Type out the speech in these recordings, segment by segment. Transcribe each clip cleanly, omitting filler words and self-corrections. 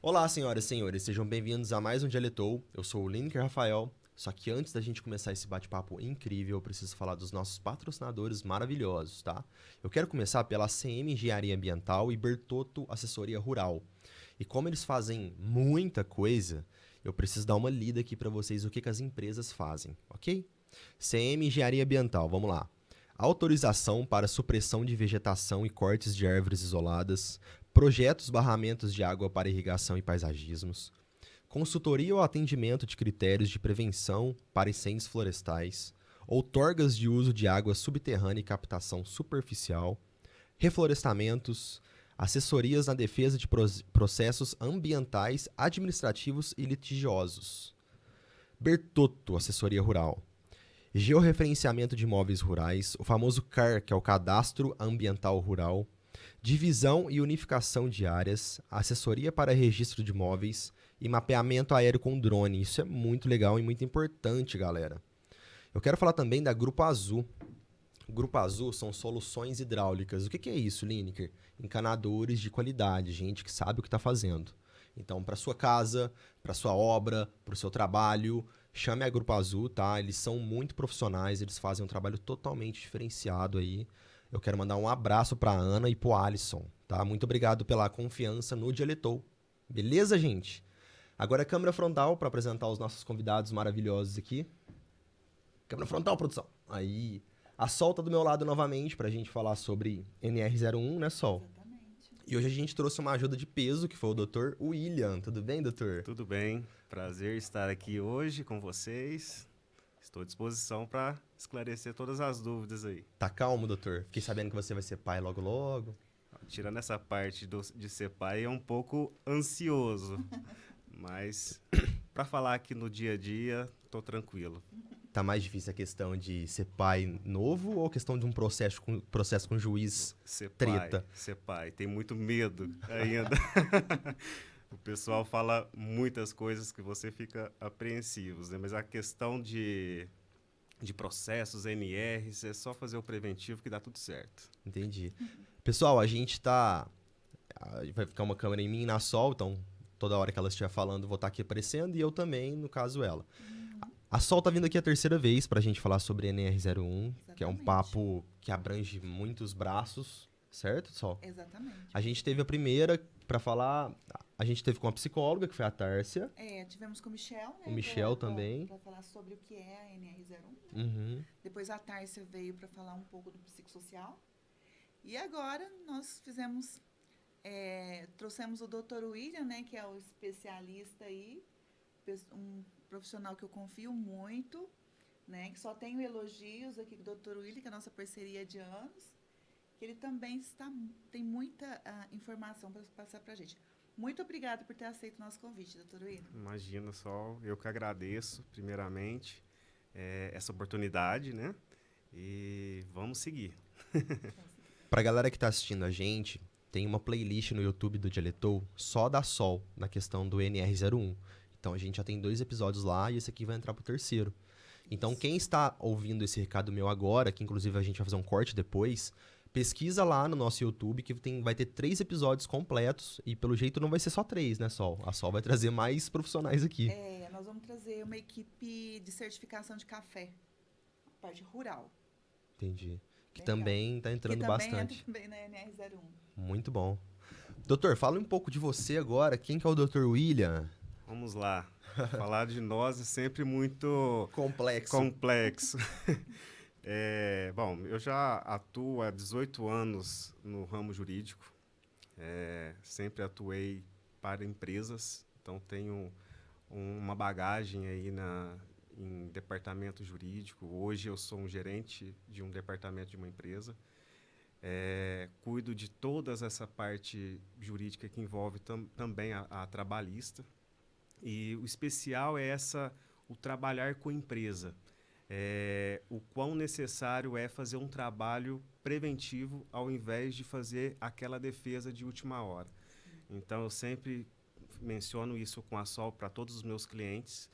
Olá, senhoras e senhores, sejam bem-vindos a mais um Dialetou. Eu sou o Lineker Rafael, só que antes da gente começar esse bate-papo incrível, eu preciso falar dos nossos patrocinadores maravilhosos, tá? Eu quero começar pela CM Engenharia Ambiental e Bertotto Assessoria Rural. E como eles fazem muita coisa, eu preciso dar uma lida aqui para vocês o que as empresas fazem, ok? CM Engenharia Ambiental, vamos lá. Autorização para supressão de vegetação e cortes de árvores isoladas, projetos barramentos de água para irrigação e paisagismos, consultoria ou atendimento de critérios de prevenção para incêndios florestais, outorgas de uso de água subterrânea e captação superficial, reflorestamentos, assessorias na defesa de processos ambientais, administrativos e litigiosos. Bertotto, assessoria rural. Georreferenciamento de imóveis rurais, o famoso CAR, que é o Cadastro Ambiental Rural, divisão e unificação de áreas, assessoria para registro de imóveis e mapeamento aéreo com drone. Isso é muito legal e muito importante, galera. Eu quero falar também da Grupo Azul. Grupo Azul são soluções hidráulicas. O que é isso, Lineker? Encanadores de qualidade, gente que sabe o que está fazendo. Então, para sua casa, para sua obra, para o seu trabalho, chame a Grupo Azul, tá? Eles são muito profissionais, eles fazem um trabalho totalmente diferenciado aí. Eu quero mandar um abraço para a Ana e para o Alisson, tá? Muito obrigado pela confiança no Dialetou. Beleza, gente? Agora câmera frontal para apresentar os nossos convidados maravilhosos aqui. Câmera frontal, produção. Aí, a Sol tá do meu lado novamente para a gente falar sobre NR01, né, Sol? Exatamente. E hoje a gente trouxe uma ajuda de peso, que foi o Dr. William. Tudo bem, doutor? Tudo bem, prazer estar aqui hoje com vocês. Estou à disposição para esclarecer todas as dúvidas aí. Tá calmo, doutor? Fiquei sabendo que você vai ser pai logo logo. Tirando essa parte de ser pai, é um pouco ansioso, mas para falar aqui no dia a dia, estou tranquilo. Tá mais difícil a questão de ser pai novo ou a questão de um processo com juiz treta? Ser pai, tem muito medo ainda. O pessoal fala muitas coisas que você fica apreensivo, né? Mas a questão de processos, NRs, é só fazer o preventivo que dá tudo certo. Entendi. Pessoal, a gente tá... Vai ficar uma câmera em mim e na Sol, então toda hora que ela estiver falando, eu vou estar aqui aparecendo e eu também, no caso ela. A Sol tá vindo aqui a terceira vez pra gente falar sobre NR01, que é um Exatamente. papo que abrange muitos braços, certo, Sol? Exatamente. A gente teve a primeira pra falar... A gente teve com a psicóloga, que foi a Tárcia. Tivemos com o Michel, né? O Michel também. Para falar sobre o que é a NR01. Uhum. Depois a Tárcia veio para falar um pouco do psicossocial. E agora nós trouxemos o Dr. William, né? Que é o especialista aí, um profissional que eu confio muito, né? Que só tenho elogios aqui do Dr. William, que é a nossa parceria de anos. Que ele também tem muita informação para passar para a gente. Muito obrigada por ter aceito o nosso convite, doutor William. Imagina só, eu que agradeço, primeiramente, essa oportunidade, né? E vamos seguir. Pra galera que tá assistindo a gente, tem uma playlist no YouTube do Dialetou só da Sol, na questão do NR01. Então a gente já tem 2 episódios lá e esse aqui vai entrar pro terceiro. Então quem está ouvindo esse recado meu agora, que inclusive a gente vai fazer um corte depois... Pesquisa lá no nosso YouTube que vai ter 3 episódios completos e pelo jeito não vai ser só 3, né, Sol? A Sol vai trazer mais profissionais aqui. Nós vamos trazer uma equipe de certificação de café, parte rural. Entendi. Que Legal. também tá entrando que bastante. Também na NR01. Muito bom. Doutor, fala um pouco de você agora. Quem que é o Dr. William? Vamos lá. Falar de nós é sempre muito Complexo. Bom, eu já atuo há 18 anos no ramo jurídico. Sempre atuei para empresas, então tenho uma bagagem aí em departamento jurídico. Hoje eu sou um gerente de um departamento de uma empresa. Cuido de toda essa parte jurídica que envolve também a trabalhista. E o especial é o trabalhar com a empresa. O quão necessário é fazer um trabalho preventivo ao invés de fazer aquela defesa de última hora. Então, eu sempre menciono isso com a Sol para todos os meus clientes,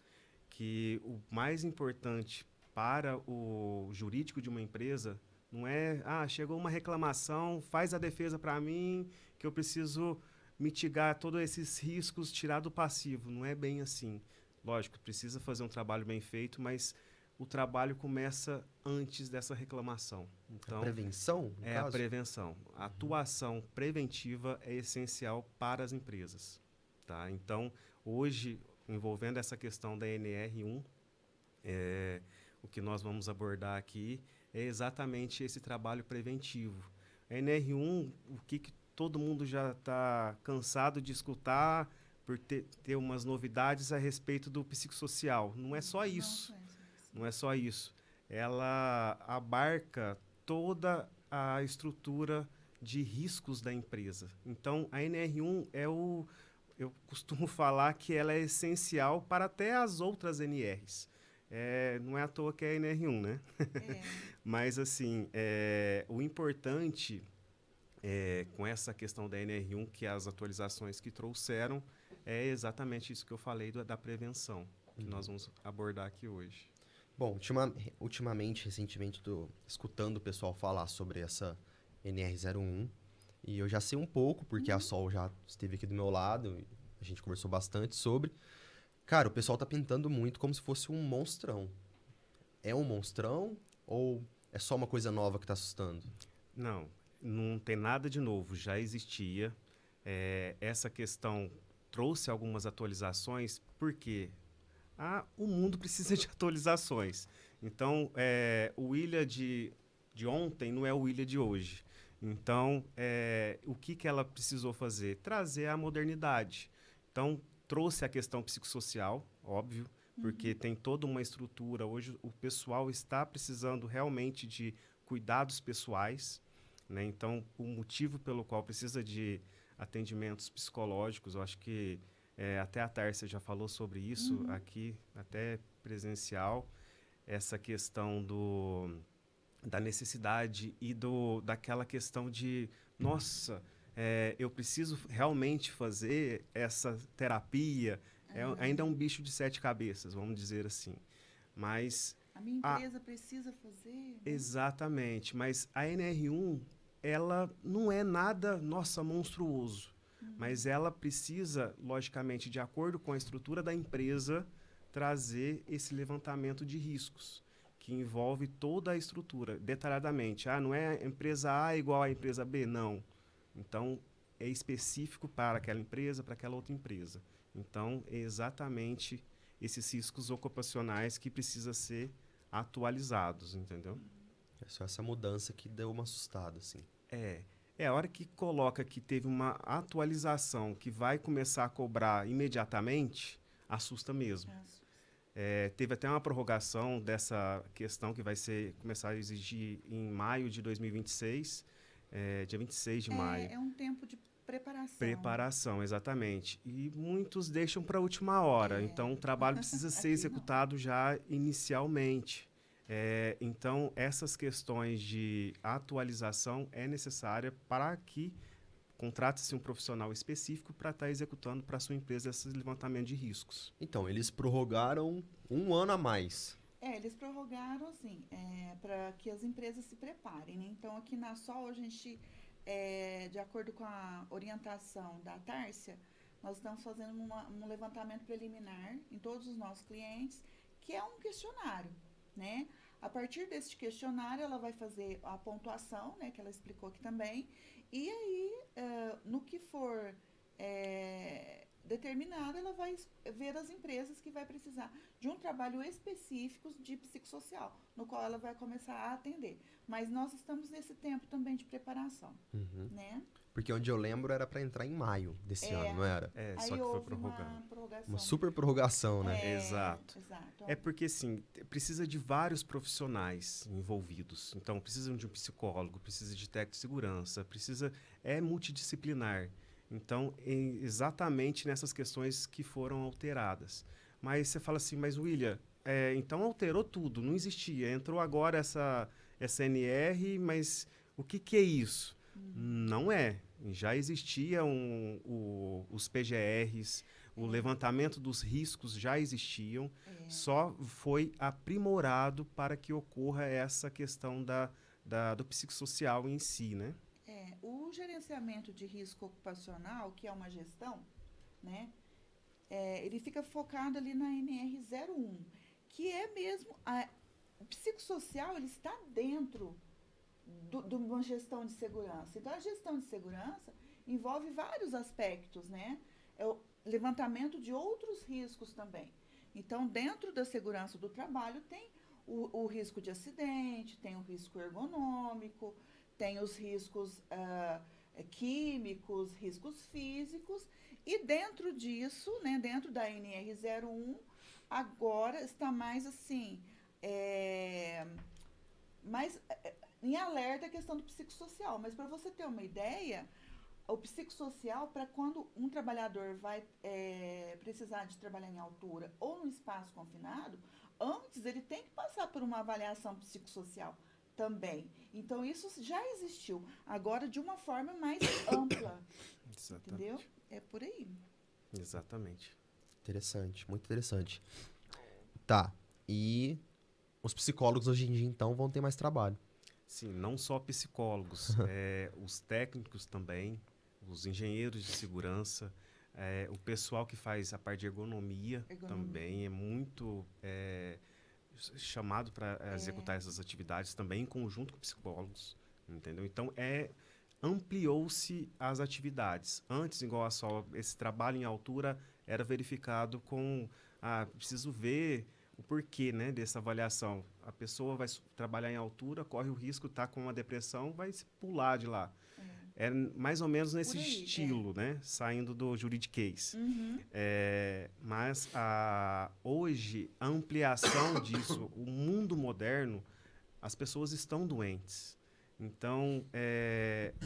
que o mais importante para o jurídico de uma empresa não é, chegou uma reclamação, faz a defesa para mim, que eu preciso mitigar todos esses riscos, tirar do passivo. Não é bem assim. Lógico, precisa fazer um trabalho bem feito, mas o trabalho começa antes dessa reclamação. Então, A prevenção, no é caso? a prevenção. A atuação preventiva é essencial para as empresas. Tá? Então, hoje, envolvendo essa questão da NR1, o que nós vamos abordar aqui é exatamente esse trabalho preventivo. A NR1, o que todo mundo já está cansado de escutar por ter umas novidades a respeito do psicossocial. Não é só isso. Não é só isso. Ela abarca toda a estrutura de riscos da empresa. Então, a NR1 eu costumo falar que ela é essencial para até as outras NRs. Não é à toa que é a NR1, né? Mas, assim, o importante com essa questão da NR1, que as atualizações que trouxeram, é exatamente isso que eu falei da prevenção, que nós vamos abordar aqui hoje. Bom, ultimamente, recentemente, estou escutando o pessoal falar sobre essa NR01 e eu já sei um pouco, porque a Sol já esteve aqui do meu lado, e a gente conversou bastante sobre. Cara, o pessoal tá pintando muito como se fosse um monstrão. É um monstrão ou é só uma coisa nova que tá assustando? Não tem nada de novo, já existia. Essa questão trouxe algumas atualizações, porque o mundo precisa de atualizações. Então, o William de ontem não é o William de hoje. Então, o que ela precisou fazer? Trazer a modernidade. Então, trouxe a questão psicossocial, óbvio, porque tem toda uma estrutura. Hoje, o pessoal está precisando realmente de cuidados pessoais, né? Então, o motivo pelo qual precisa de atendimentos psicológicos, eu acho que até a Tárcia já falou sobre isso aqui, até presencial, essa questão da necessidade e daquela questão de, nossa, eu preciso realmente fazer essa terapia. Ainda é um bicho de 7 cabeças, vamos dizer assim. Mas a minha empresa precisa fazer? Né? Exatamente, mas a NR1, ela não é nada, nossa, monstruoso. Mas ela precisa, logicamente, de acordo com a estrutura da empresa, trazer esse levantamento de riscos, que envolve toda a estrutura, detalhadamente. Não é a empresa A igual à empresa B, não. Então, é específico para aquela empresa, para aquela outra empresa. Então, é exatamente esses riscos ocupacionais que precisam ser atualizados, entendeu? É só essa mudança que deu uma assustada, assim. A hora que coloca que teve uma atualização que vai começar a cobrar imediatamente, assusta mesmo. Teve até uma prorrogação dessa questão que vai começar a exigir em maio de 2026, dia 26 de maio. É um tempo de preparação. Preparação, exatamente. E muitos deixam para a última hora. Então, o trabalho precisa ser executado já inicialmente. Então, essas questões de atualização é necessária para que contrate-se um profissional específico para estar executando para a sua empresa esse levantamento de riscos. Então, eles prorrogaram 1 ano a mais. Eles prorrogaram, assim, para que as empresas se preparem, né? Então, aqui na Sol, a gente, de acordo com a orientação da Tárcia, nós estamos fazendo um levantamento preliminar em todos os nossos clientes, que é um questionário, né? A partir desse questionário, ela vai fazer a pontuação, né, que ela explicou aqui também, e aí, no que for determinado, ela vai ver as empresas que vai precisar de um trabalho específico de psicossocial, no qual ela vai começar a atender. Mas nós estamos nesse tempo também de preparação, né? Porque onde eu lembro era para entrar em maio desse ano, não era? Aí só que foi prorrogado. Uma super prorrogação, né? Exato. Porque, assim, precisa de vários profissionais envolvidos. Então, precisa de um psicólogo, precisa de técnico de segurança, é multidisciplinar. Então, exatamente nessas questões que foram alteradas. Mas você fala assim, mas William, então alterou tudo, não existia. Entrou agora essa NR, mas o que é isso? Não é. Já existiam os PGRs, o levantamento dos riscos já existiam, só foi aprimorado para que ocorra essa questão do psicossocial em si, né? O gerenciamento de risco ocupacional, que é uma gestão, né? Ele fica focado ali na NR01, que é mesmo o psicossocial, ele está dentro de uma gestão de segurança. Então, a gestão de segurança envolve vários aspectos, né? É o levantamento de outros riscos também. Então, dentro da segurança do trabalho, tem o risco de acidente, tem o risco ergonômico, tem os riscos químicos, riscos físicos, e dentro disso, né, dentro da NR01, agora está mais assim, mais em alerta a questão do psicossocial. Mas para você ter uma ideia, o psicossocial, para quando um trabalhador vai precisar de trabalhar em altura ou num espaço confinado, antes ele tem que passar por uma avaliação psicossocial também. Então, isso já existiu, agora de uma forma mais ampla. Exatamente. Entendeu? É por aí. Exatamente. Interessante, muito interessante. Tá, e os psicólogos hoje em dia, então, vão ter mais trabalho. Sim, não só psicólogos, os técnicos também, os engenheiros de segurança, o pessoal que faz a parte de ergonomia. Também é muito chamado para executar essas atividades também em conjunto com psicólogos, entendeu? Então, ampliou-se as atividades. Antes, igual a só, esse trabalho em altura era verificado com, preciso ver o porquê, né, dessa avaliação. A pessoa vai trabalhar em altura, corre o risco, está com uma depressão, vai se pular de lá. É mais ou menos nesse estilo, né? Saindo do juridiquês. Uhum. Mas hoje, a ampliação disso, o mundo moderno, as pessoas estão doentes. Então,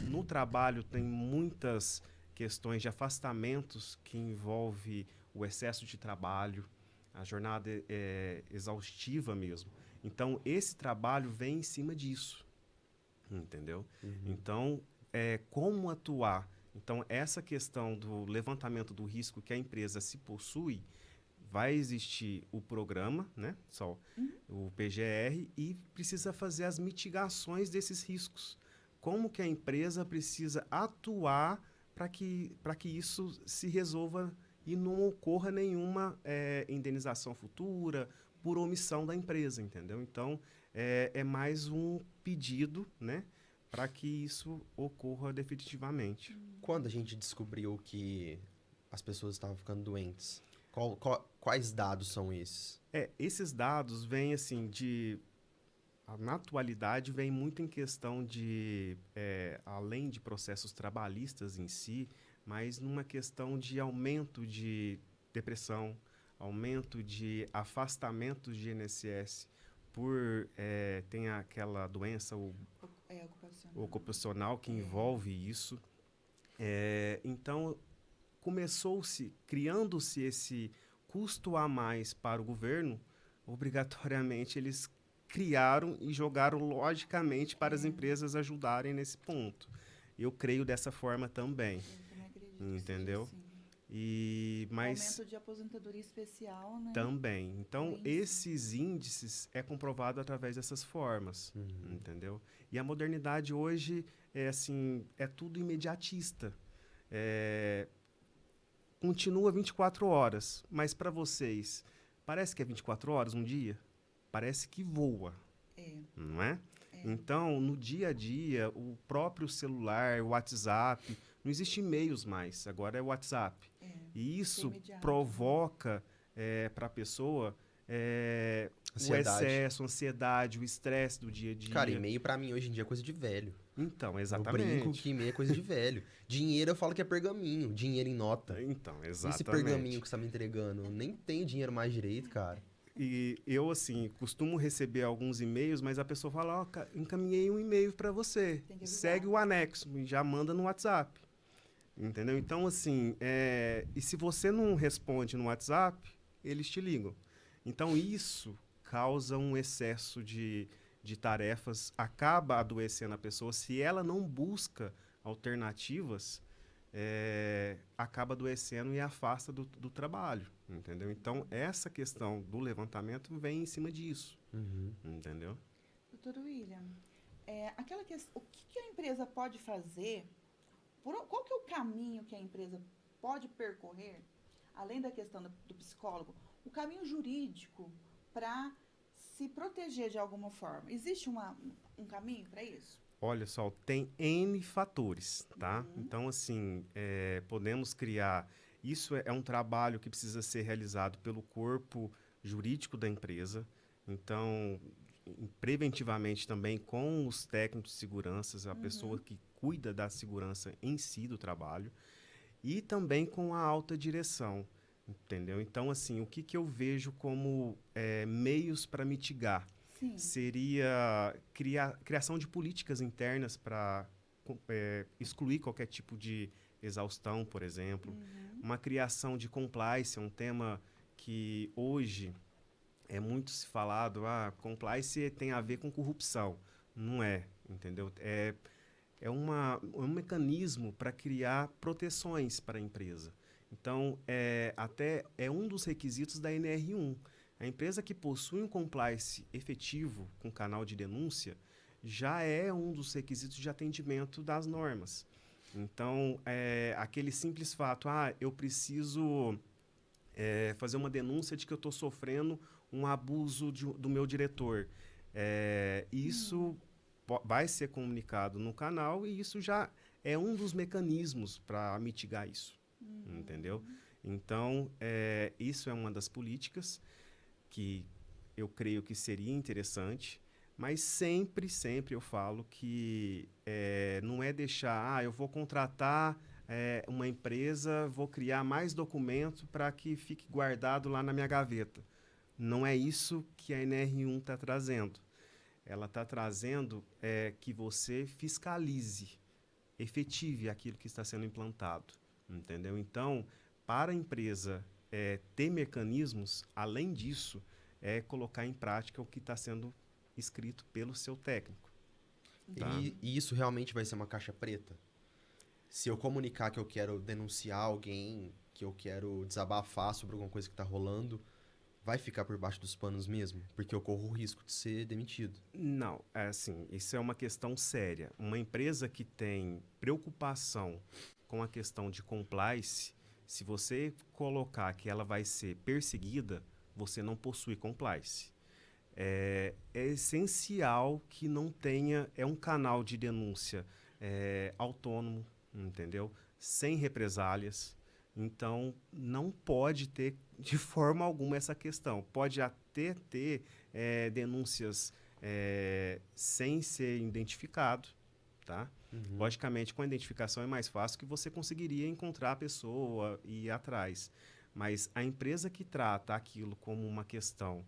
no trabalho tem muitas questões de afastamentos que envolve o excesso de trabalho, a jornada é exaustiva mesmo. Então, esse trabalho vem em cima disso, entendeu? Então, como atuar? Então, essa questão do levantamento do risco que a empresa se possui, vai existir o programa, né? O PGR, e precisa fazer as mitigações desses riscos. Como que a empresa precisa atuar para que isso se resolva e não ocorra nenhuma indenização futura por omissão da empresa, entendeu? Então, é mais um pedido, né, para que isso ocorra definitivamente. Quando a gente descobriu que as pessoas estavam ficando doentes, quais dados são esses? Esses dados vêm, assim, na atualidade, vem muito em questão de, além de processos trabalhistas em si, mas numa questão de aumento de depressão, aumento de afastamento de INSS tem aquela doença ocupacional que envolve isso. Então, criando-se esse custo a mais para o governo, obrigatoriamente eles criaram e jogaram logicamente para as empresas ajudarem nesse ponto. Eu creio dessa forma também. Eu também acredito. Entendeu? Mas aumento de aposentadoria especial, né? Também. Então, esses índices é comprovado através dessas formas, entendeu? E a modernidade hoje é tudo imediatista. Continua 24 horas, mas para vocês, parece que é 24 horas um dia? Parece que voa, não é? Então, no dia a dia, o próprio celular, o WhatsApp, não existe e-mails mais, agora é WhatsApp. E isso provoca para a pessoa o excesso, a ansiedade, o estresse do dia a dia. Cara, e-mail para mim hoje em dia é coisa de velho. Então, exatamente. Eu brinco que e-mail é coisa de velho. Dinheiro eu falo que é pergaminho, dinheiro em nota. Então, exatamente. Esse pergaminho que você tá me entregando, nem tem dinheiro mais direito, cara. E eu, assim, costumo receber alguns e-mails, mas a pessoa fala, encaminhei um e-mail para você, segue o anexo, e já manda no WhatsApp. Entendeu? Então, assim, e se você não responde no WhatsApp, eles te ligam. Então, isso causa um excesso de tarefas, acaba adoecendo a pessoa. Se ela não busca alternativas, acaba adoecendo e afasta do trabalho, entendeu? Então, essa questão do levantamento vem em cima disso, entendeu? Doutor William, aquela questão, o que a empresa pode fazer, qual que é o caminho que a empresa pode percorrer, além da questão do psicólogo, o caminho jurídico para se proteger de alguma forma? Existe um caminho para isso? Olha só, tem N fatores, tá? Então, assim, podemos criar... Isso é um trabalho que precisa ser realizado pelo corpo jurídico da empresa. Então, preventivamente também com os técnicos de segurança, a pessoa que cuida da segurança em si do trabalho. E também com a alta direção, entendeu? Então, assim, o que eu vejo como meios para mitigar? Sim. Seria criação de políticas internas para excluir qualquer tipo de exaustão, por exemplo. Uma criação de compliance, é um tema que hoje é muito se falado. Compliance tem a ver com corrupção. Não é, entendeu? É um mecanismo para criar proteções para a empresa. Então, até é um dos requisitos da NR1. A empresa que possui um compliance efetivo com canal de denúncia já é um dos requisitos de atendimento das normas. Então, aquele simples fato, eu preciso fazer uma denúncia de que eu estou sofrendo um abuso do meu diretor. Isso vai ser comunicado no canal e isso já é um dos mecanismos para mitigar isso, entendeu? Então, isso é uma das políticas que eu creio que seria interessante, mas sempre eu falo que não é deixar, eu vou contratar uma empresa, vou criar mais documento para que fique guardado lá na minha gaveta. Não é isso que a NR1 está trazendo. Ela está trazendo que você fiscalize, efetive aquilo que está sendo implantado, entendeu? Então, para a empresa ter mecanismos, além disso, colocar em prática o que está sendo escrito pelo seu técnico. Tá? E isso realmente vai ser uma caixa preta? Se eu comunicar que eu quero denunciar alguém, que eu quero desabafar sobre alguma coisa que está rolando, vai ficar por baixo dos panos mesmo? Porque eu corro o risco de ser demitido. Não, assim, isso é uma questão séria. Uma empresa que tem preocupação com a questão de compliance, se você colocar que ela vai ser perseguida, você não possui compliance. É essencial que não tenha um canal de denúncia autônomo, entendeu? Sem represálias. Então, não pode ter de forma alguma essa questão. Pode até ter denúncias sem ser identificado, tá? Logicamente, com a identificação é mais fácil que você conseguiria encontrar a pessoa e ir atrás. Mas a empresa que trata aquilo como uma questão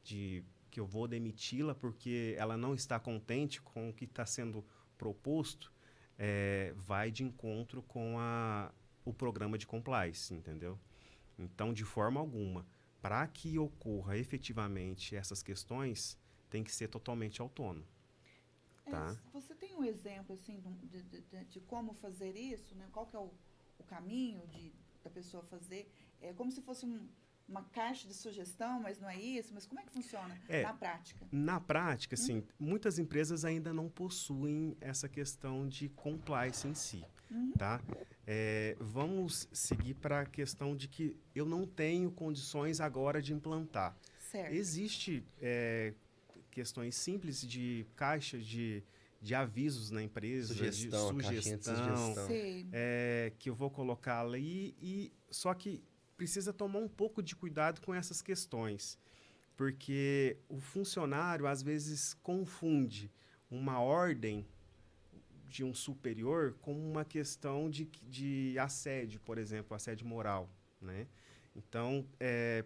de que eu vou demiti-la porque ela não está contente com o que está sendo proposto, vai de encontro com o programa de compliance, entendeu? Então, de forma alguma, para que ocorra efetivamente essas questões, tem que ser totalmente autônomo. Tá? Você tem um exemplo assim, de como fazer isso? Né? Qual que é o caminho da pessoa fazer? É como se fosse uma caixa de sugestão, mas não é isso? Mas como é que funciona na prática? Na prática, assim, muitas empresas ainda não possuem essa questão de compliance em si. Tá? Vamos seguir para a questão de que eu não tenho condições agora de implantar. Certo. Existe questões simples de caixa de avisos na empresa, sugestão, que eu vou colocar ali, só que precisa tomar um pouco de cuidado com essas questões, porque o funcionário às vezes confunde uma ordem de um superior com uma questão de assédio, por exemplo, assédio moral, né? Então,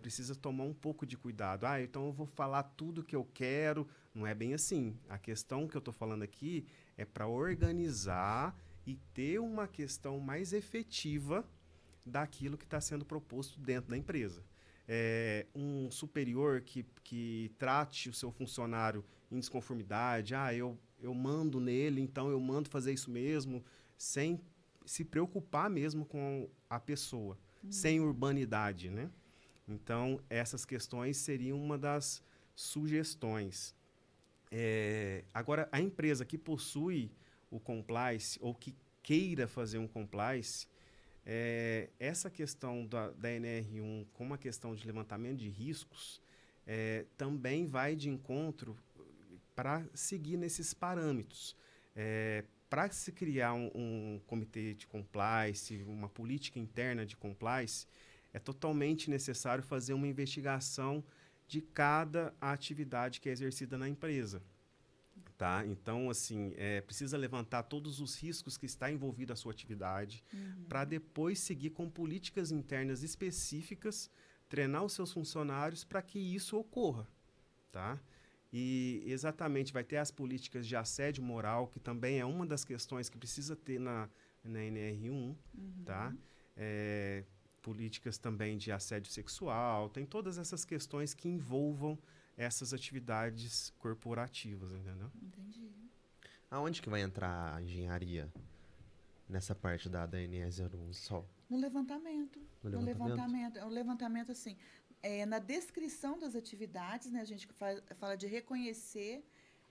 precisa tomar um pouco de cuidado. Então eu vou falar tudo que eu quero. Não é bem assim. A questão que eu estou falando aqui é para organizar e ter uma questão mais efetiva daquilo que está sendo proposto dentro da empresa. Um superior que trate o seu funcionário em desconformidade, eu mando nele, então eu mando fazer isso mesmo, sem se preocupar mesmo com a pessoa. Sem urbanidade, né? Então, essas questões seriam uma das sugestões. Agora, a empresa que possui o compliance ou que queira fazer um compliance, essa questão da NR1 com uma questão de levantamento de riscos também vai de encontro para seguir nesses parâmetros. Para se criar um comitê de compliance, uma política interna de compliance, é totalmente necessário fazer uma investigação de cada atividade que é exercida na empresa. Tá? Então, assim, precisa levantar todos os riscos que está envolvido a sua atividade, para depois seguir com políticas internas específicas, treinar os seus funcionários para que isso ocorra. Tá? E, exatamente, vai ter as políticas de assédio moral, que também é uma das questões que precisa ter na NR1, tá? Políticas também de assédio sexual, tem todas essas questões que envolvam essas atividades corporativas, entendeu? Entendi. Aonde que vai entrar a engenharia nessa parte da NR01 só? No levantamento. No levantamento? O levantamento, assim, na descrição das atividades, né, a gente fala de reconhecer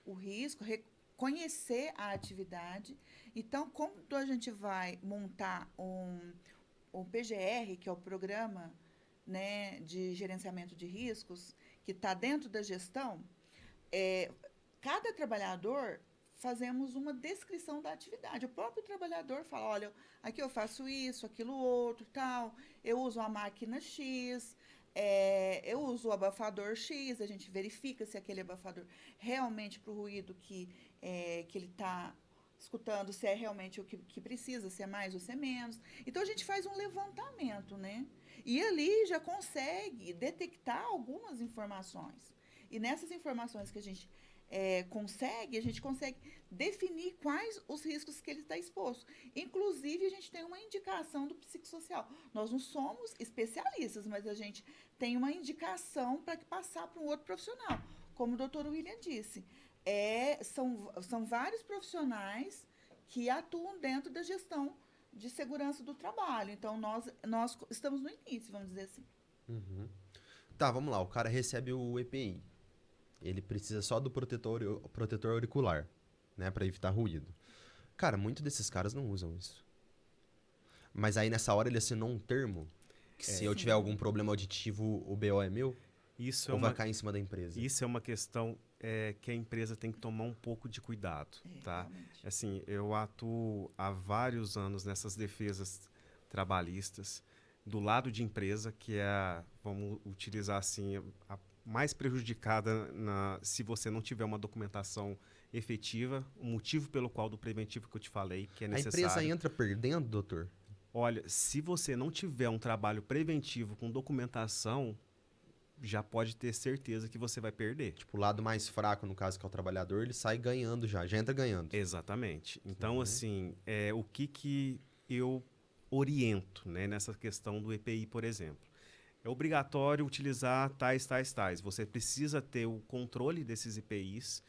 o risco, reconhecer a atividade. Então, quando a gente vai montar um PGR, que é o Programa, né, de Gerenciamento de Riscos, que está dentro da gestão, cada trabalhador fazemos uma descrição da atividade. O próprio trabalhador fala, olha, aqui eu faço isso, aquilo outro, tal, eu uso a máquina X, eu uso o abafador X, a gente verifica se aquele abafador realmente para o ruído que ele está escutando, se é realmente o que precisa, se é mais ou se é menos. Então, a gente faz um levantamento, né? E ali já consegue detectar algumas informações. E nessas informações que a gente a gente consegue definir quais os riscos que ele está exposto. Inclusive, a gente tem uma indicação do psicossocial. Nós não somos especialistas, mas a gente tem uma indicação para passar para um outro profissional. Como o doutor William disse, são vários profissionais que atuam dentro da gestão de segurança do trabalho. Então, nós estamos no início, vamos dizer assim. Uhum. Tá, vamos lá. O cara recebe o EPI. Ele precisa só do protetor auricular, né? Pra evitar ruído. Cara, muitos desses caras não usam isso. Mas aí, nessa hora, ele assinou um termo que se eu tiver algum problema auditivo, o BO é meu? Ou vai cair em cima da empresa? Isso é uma questão que a empresa tem que tomar um pouco de cuidado, tá? Realmente. Assim, eu atuo há vários anos nessas defesas trabalhistas do lado de empresa, que é, vamos utilizar assim, a mais prejudicada se você não tiver uma documentação efetiva, o motivo pelo qual do preventivo que eu te falei, que é necessário. A empresa entra perdendo, doutor? Olha, se você não tiver um trabalho preventivo com documentação, já pode ter certeza que você vai perder. Tipo, o lado mais fraco, no caso, que é o trabalhador, ele sai ganhando já entra ganhando. Exatamente. Então, assim, o que eu oriento, né, nessa questão do EPI, por exemplo? É obrigatório utilizar tais. Você precisa ter o controle desses EPIs.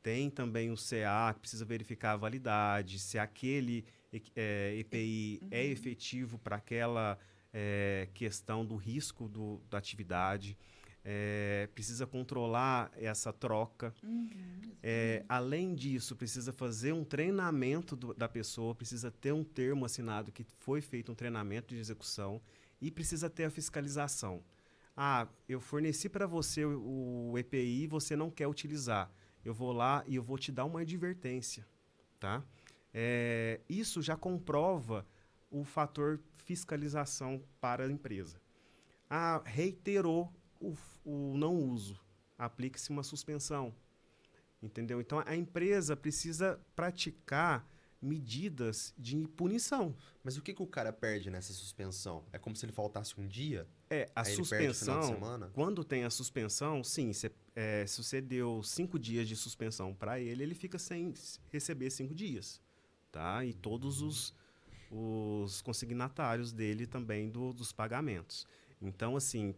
Tem também o CA, que precisa verificar a validade, se aquele EPI é efetivo para aquela questão do risco da atividade. Precisa controlar essa troca. Além disso, precisa fazer um treinamento da pessoa, precisa ter um termo assinado que foi feito um treinamento de execução e precisa ter a fiscalização. Eu forneci para você o EPI e você não quer utilizar. Eu vou lá e eu vou te dar uma advertência. Tá? Isso já comprova o fator fiscalização para a empresa. Reiterou o não uso, aplique-se uma suspensão, entendeu? Então, a empresa precisa praticar medidas de punição. Mas o que o cara perde nessa suspensão? É como se ele faltasse um dia? A suspensão, final de semana? quando tem a suspensão, sim, se você deu 5 dias de suspensão para ele fica sem receber 5 dias, tá? E todos os consignatários dele também dos pagamentos. Então, assim,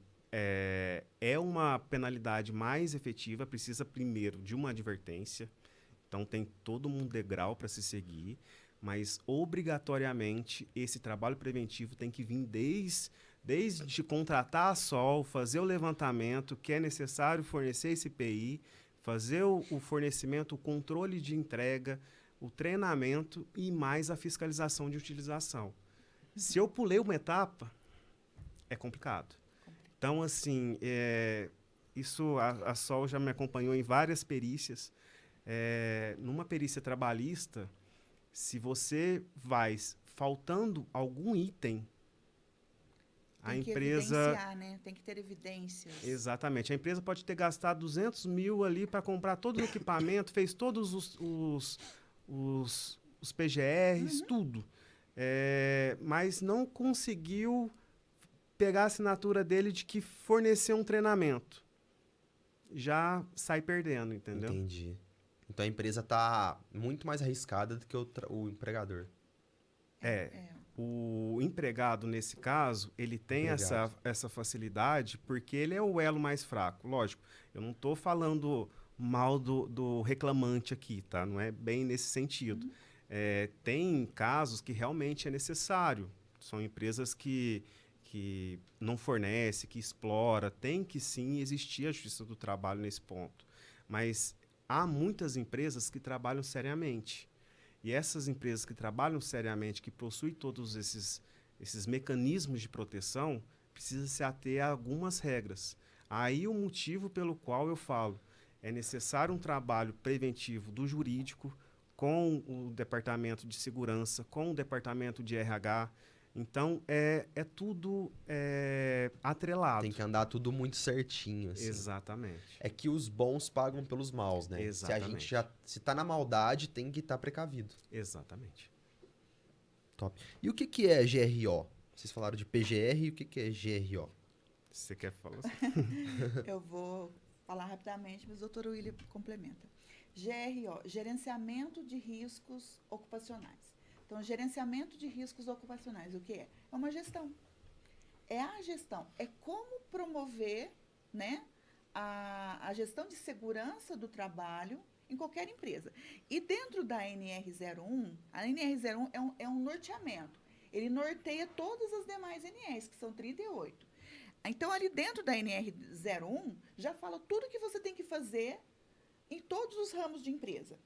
é uma penalidade mais efetiva, precisa primeiro de uma advertência, então tem todo um degrau para se seguir, mas obrigatoriamente esse trabalho preventivo tem que vir desde contratar a SOL, fazer o levantamento, que é necessário fornecer esse EPI, fazer o fornecimento, o controle de entrega, o treinamento e mais a fiscalização de utilização. Se eu pulei uma etapa, é complicado. Então, assim, isso a Sol já me acompanhou em várias perícias. Numa perícia trabalhista, se você vai faltando algum item, a empresa... evidenciar, né? Tem que ter evidências. Exatamente. A empresa pode ter gastado 200 mil ali para comprar todo o equipamento, fez todos os PGRs, tudo. Mas não conseguiu pegar a assinatura dele de que forneceu um treinamento. Já sai perdendo, entendeu? Entendi. Então a empresa está muito mais arriscada do que o empregador. O empregado, nesse caso, ele tem essa facilidade porque ele é o elo mais fraco. Lógico, eu não estou falando mal do reclamante aqui, tá? Não é bem nesse sentido. Tem casos que realmente é necessário. São empresas que não fornecem, que explora. Tem que sim existir a justiça do trabalho nesse ponto. Mas há muitas empresas que trabalham seriamente. E essas empresas que trabalham seriamente, que possuem todos esses mecanismos de proteção, precisam se ater a algumas regras. Aí o motivo pelo qual eu falo, é necessário um trabalho preventivo do jurídico com o departamento de segurança, com o departamento de RH. Então, é tudo atrelado. Tem que andar tudo muito certinho, assim. Exatamente. É que os bons pagam pelos maus, né? Exatamente. Se tá na maldade, tem que estar precavido. Exatamente. Top. E o que é GRO? Vocês falaram de PGR, e o que é GRO? Você quer falar? Eu vou falar rapidamente, mas o doutor William complementa. GRO, Gerenciamento de Riscos Ocupacionais. Então, gerenciamento de riscos ocupacionais, o que é? É uma gestão. É a gestão. É como promover, né, a gestão de segurança do trabalho em qualquer empresa. E dentro da NR01, a NR01 é um norteamento. Ele norteia todas as demais NRs, que são 38. Então, ali dentro da NR01, já fala tudo que você tem que fazer em todos os ramos de empresa.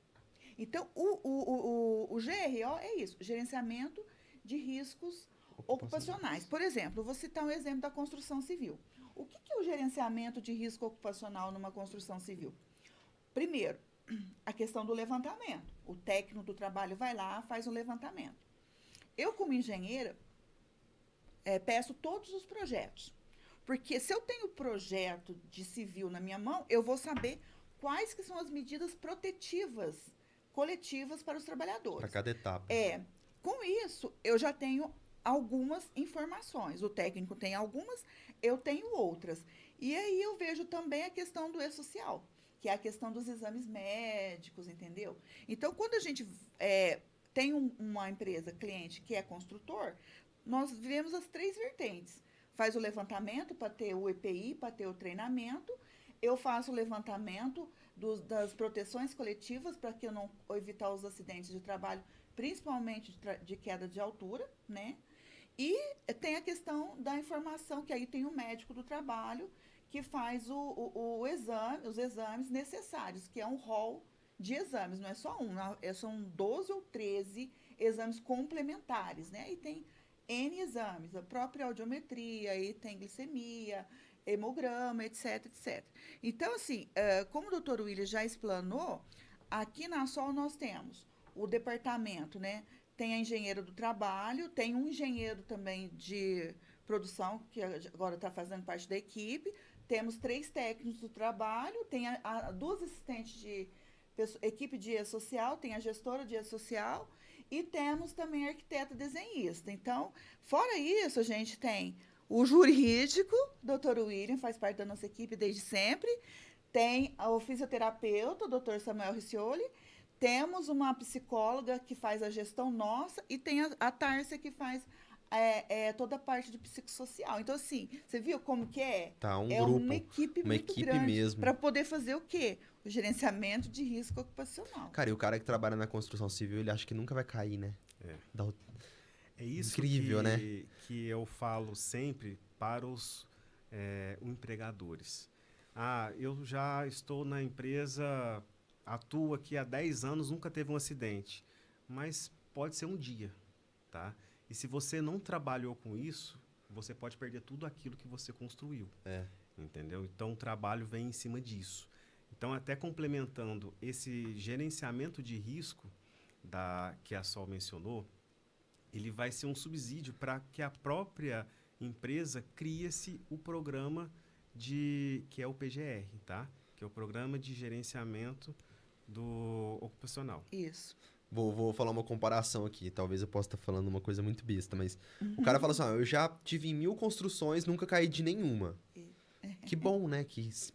Então, o GRO é isso, gerenciamento de riscos ocupacionais. Por exemplo, vou citar um exemplo da construção civil. O que é o gerenciamento de risco ocupacional numa construção civil? Primeiro, a questão do levantamento. O técnico do trabalho vai lá, faz o levantamento. Eu, como engenheira, peço todos os projetos. Porque se eu tenho projeto de civil na minha mão, eu vou saber quais que são as medidas protetivas coletivas para os trabalhadores. Para cada etapa. Com isso, eu já tenho algumas informações. O técnico tem algumas, eu tenho outras. E aí eu vejo também a questão do E-Social, que é a questão dos exames médicos, entendeu? Então, quando a gente tem uma empresa cliente que é construtor, nós vemos as 3 vertentes. Faz o levantamento para ter o EPI, para ter o treinamento. Eu faço o levantamento das proteções coletivas para que eu não evitar os acidentes de trabalho, principalmente de queda de altura, né? E tem a questão da informação, que aí tem o médico do trabalho que faz os exames necessários, que é um rol de exames, não é só um, são 12 ou 13 exames complementares, né? E tem N exames, a própria audiometria, aí tem glicemia, hemograma, etc, etc. Então, assim, como o doutor William já explanou, aqui na SOL nós temos o departamento, né? Tem a engenheira do trabalho, tem um engenheiro também de produção, que agora está fazendo parte da equipe, temos 3 técnicos do trabalho, tem 2 assistentes de equipe de E-Social, tem a gestora de E-Social, e temos também a arquiteta desenhista. Então, fora isso, a gente tem o jurídico, doutor William, faz parte da nossa equipe desde sempre. Tem o fisioterapeuta, o doutor Samuel Riccioli. Temos uma psicóloga que faz a gestão nossa. E tem a Tárcia que faz toda a parte de psicossocial. Então, assim, você viu como que é? Tá, um é grupo, uma equipe uma muito equipe grande mesmo. para poder fazer o quê? O gerenciamento de risco ocupacional. Cara, e o cara que trabalha na construção civil, ele acha que nunca vai cair, né? É isso Incrível, né? que eu falo sempre para os empregadores. Eu já estou na empresa, atuo aqui há 10 anos, nunca teve um acidente. Mas pode ser um dia, tá? E se você não trabalhou com isso, você pode perder tudo aquilo que você construiu. Entendeu? Então, o trabalho vem em cima disso. Então, até complementando esse gerenciamento de risco que a Sol mencionou, ele vai ser um subsídio para que a própria empresa crie-se o programa que é o PGR, tá? Que é o Programa de Gerenciamento do Ocupacional. Isso. Vou falar uma comparação aqui. Talvez eu possa estar falando uma coisa muito besta, mas o cara fala assim, eu já tive 1000 construções, nunca caí de nenhuma. Que bom, né?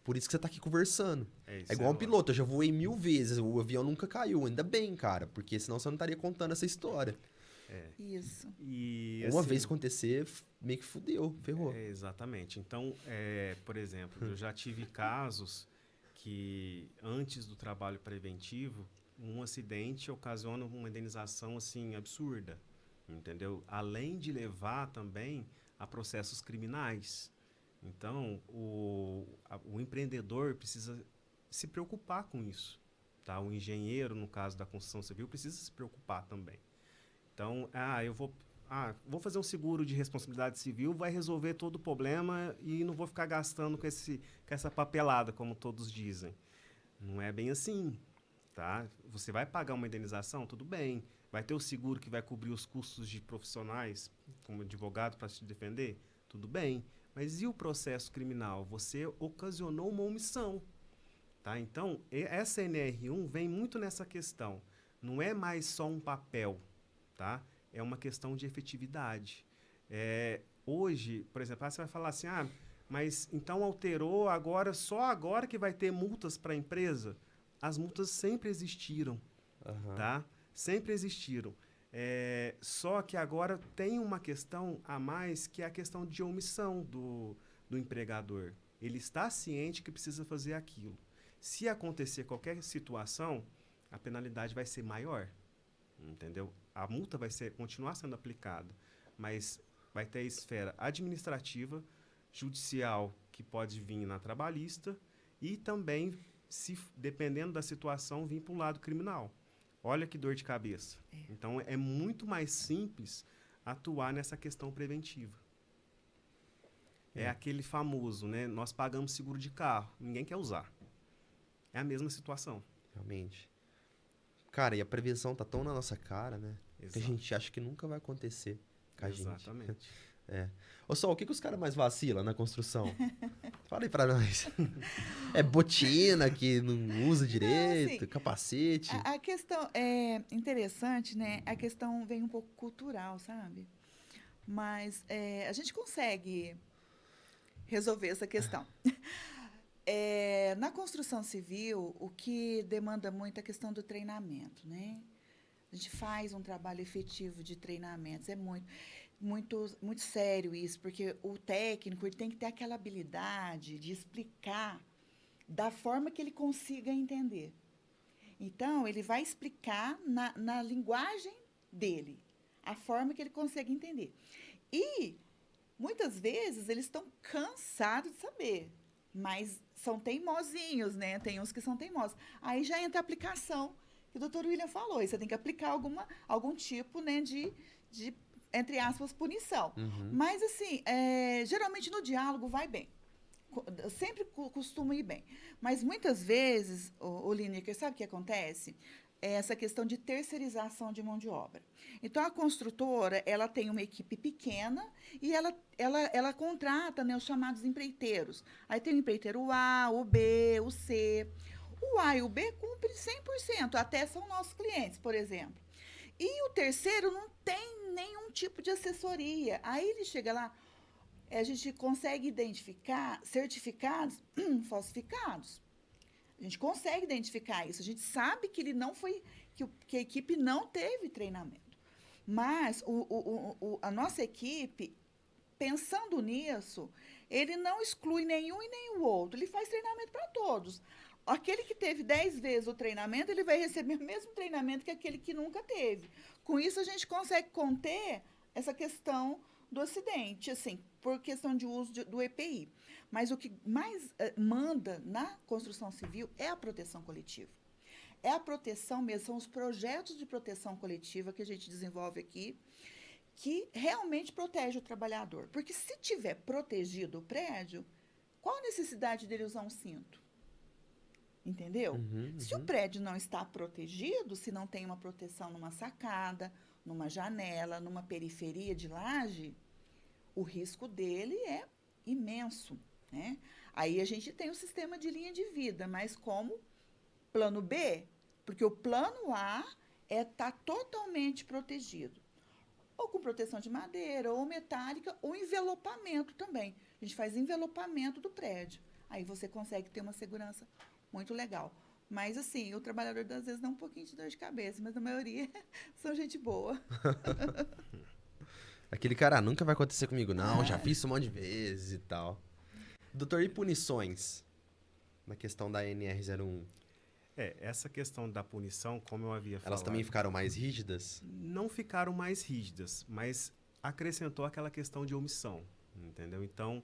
Por isso que você tá aqui conversando. É igual um piloto, eu já voei 1000 vezes, o avião nunca caiu. Ainda bem, cara, porque senão você não estaria contando essa história. Isso. E, Uma assim, vez acontecer, meio que fudeu, ferrou. Exatamente. Então, por exemplo, eu já tive casos que, antes do trabalho preventivo, um acidente ocasiona uma indenização assim absurda, entendeu? Além de levar também a processos criminais. Então, o empreendedor precisa se preocupar com isso, tá? O engenheiro, no caso da construção civil, precisa se preocupar também. Então, eu vou fazer um seguro de responsabilidade civil, vai resolver todo o problema e não vou ficar gastando com essa papelada, como todos dizem. Não é bem assim, tá? Você vai pagar uma indenização, tudo bem. Vai ter o seguro que vai cobrir os custos de profissionais, como advogado, para se defender, tudo bem. Mas e o processo criminal? Você ocasionou uma omissão, tá? Então, essa NR1 vem muito nessa questão. Não é mais só um papel, tá? É uma questão de efetividade. Hoje, por exemplo, você vai falar assim, mas então alterou só agora que vai ter multas para a empresa? As multas sempre existiram, tá? Sempre existiram. Só que agora tem uma questão a mais, que é a questão de omissão do empregador. Ele está ciente que precisa fazer aquilo. Se acontecer qualquer situação, a penalidade vai ser maior, entendeu? A multa vai continuar sendo aplicada, mas vai ter a esfera administrativa, judicial, que pode vir na trabalhista, e também, dependendo da situação, vir para o lado criminal. Olha que dor de cabeça. Então, é muito mais simples atuar nessa questão preventiva. É aquele famoso, né? Nós pagamos seguro de carro, ninguém quer usar. É a mesma situação. Realmente. Cara, e a prevenção tá tão na nossa cara, né? Exato. Que a gente acha que nunca vai acontecer com a gente. Exatamente. Ô, Sol, o que os caras mais vacilam na construção? Fala aí pra nós. É botina que não usa direito, Não, assim, capacete. A questão é interessante, né? A questão vem um pouco cultural, sabe? Mas a gente consegue resolver essa questão. Na construção civil, o que demanda muito é a questão do treinamento, né? A gente faz um trabalho efetivo de treinamentos, é muito sério isso, porque o técnico ele tem que ter aquela habilidade de explicar da forma que ele consiga entender. Então, ele vai explicar na linguagem dele, a forma que ele consegue entender. E, muitas vezes, eles estão cansados de saber, mas são teimosinhos, né? Tem uns que são teimosos. Aí já entra a aplicação que o doutor William falou. E você tem que aplicar algum tipo, né, de entre aspas, punição. Mas, assim, geralmente no diálogo vai bem. Sempre costuma ir bem. Mas, muitas vezes, o Lineker, sabe o que acontece? É essa questão de terceirização de mão de obra. Então, a construtora, ela tem uma equipe pequena e ela contrata, né, os chamados empreiteiros. Aí tem o empreiteiro A, o B, o C. O A e o B cumprem 100%, até são nossos clientes, por exemplo. E o terceiro não tem nenhum tipo de assessoria. Aí ele chega lá, a gente consegue identificar certificados falsificados. A gente consegue identificar isso. A gente sabe que ele não foi, que a equipe não teve treinamento. Mas a nossa equipe, pensando nisso, ele não exclui nenhum e nem o outro. Ele faz treinamento para todos. Aquele que teve 10 vezes o treinamento, ele vai receber o mesmo treinamento que aquele que nunca teve. Com isso, a gente consegue conter essa questão do acidente. Assim, por questão de uso do EPI. Mas o que mais manda na construção civil é a proteção coletiva. É a proteção mesmo, são os projetos de proteção coletiva que a gente desenvolve aqui, que realmente protege o trabalhador. Porque se tiver protegido o prédio, qual a necessidade dele usar um cinto? Entendeu? Se o prédio não está protegido, se não tem uma proteção numa sacada, numa janela, numa periferia de laje, o risco dele é imenso, né? Aí a gente tem o sistema de linha de vida, mas como plano B, porque o plano A é estar totalmente protegido. Ou com proteção de madeira, ou metálica, ou envelopamento também. A gente faz envelopamento do prédio. Aí você consegue ter uma segurança muito legal. Mas, assim, o trabalhador, às vezes, dá um pouquinho de dor de cabeça, mas a maioria são gente boa. Aquele cara, nunca vai acontecer comigo, não. Já fiz isso um monte de vezes e tal. Doutor, e punições? Na questão da NR01. Essa questão da punição, como eu havia falado... Elas também ficaram mais rígidas? Não ficaram mais rígidas, mas acrescentou aquela questão de omissão, entendeu? Então,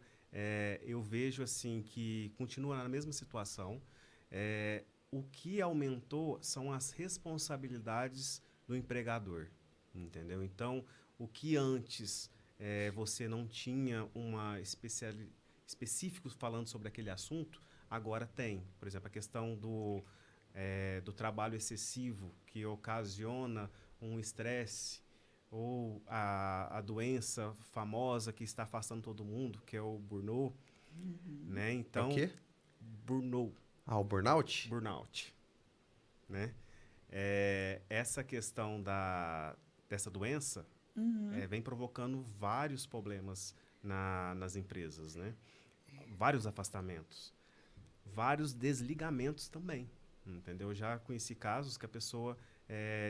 eu vejo assim que continua na mesma situação. O que aumentou são as responsabilidades do empregador, entendeu? Então, o que antes você não tinha uma específico falando sobre aquele assunto, agora tem. Por exemplo, a questão do trabalho excessivo que ocasiona um estresse ou a doença famosa que está afastando todo mundo, que é o burnout, né? Então, É o quê? Burnout. Ah, o burnout? Burnout, né? Essa questão dessa doença vem provocando vários problemas nas empresas, né? Vários afastamentos, vários desligamentos também. Entendeu? Eu já conheci casos que a pessoa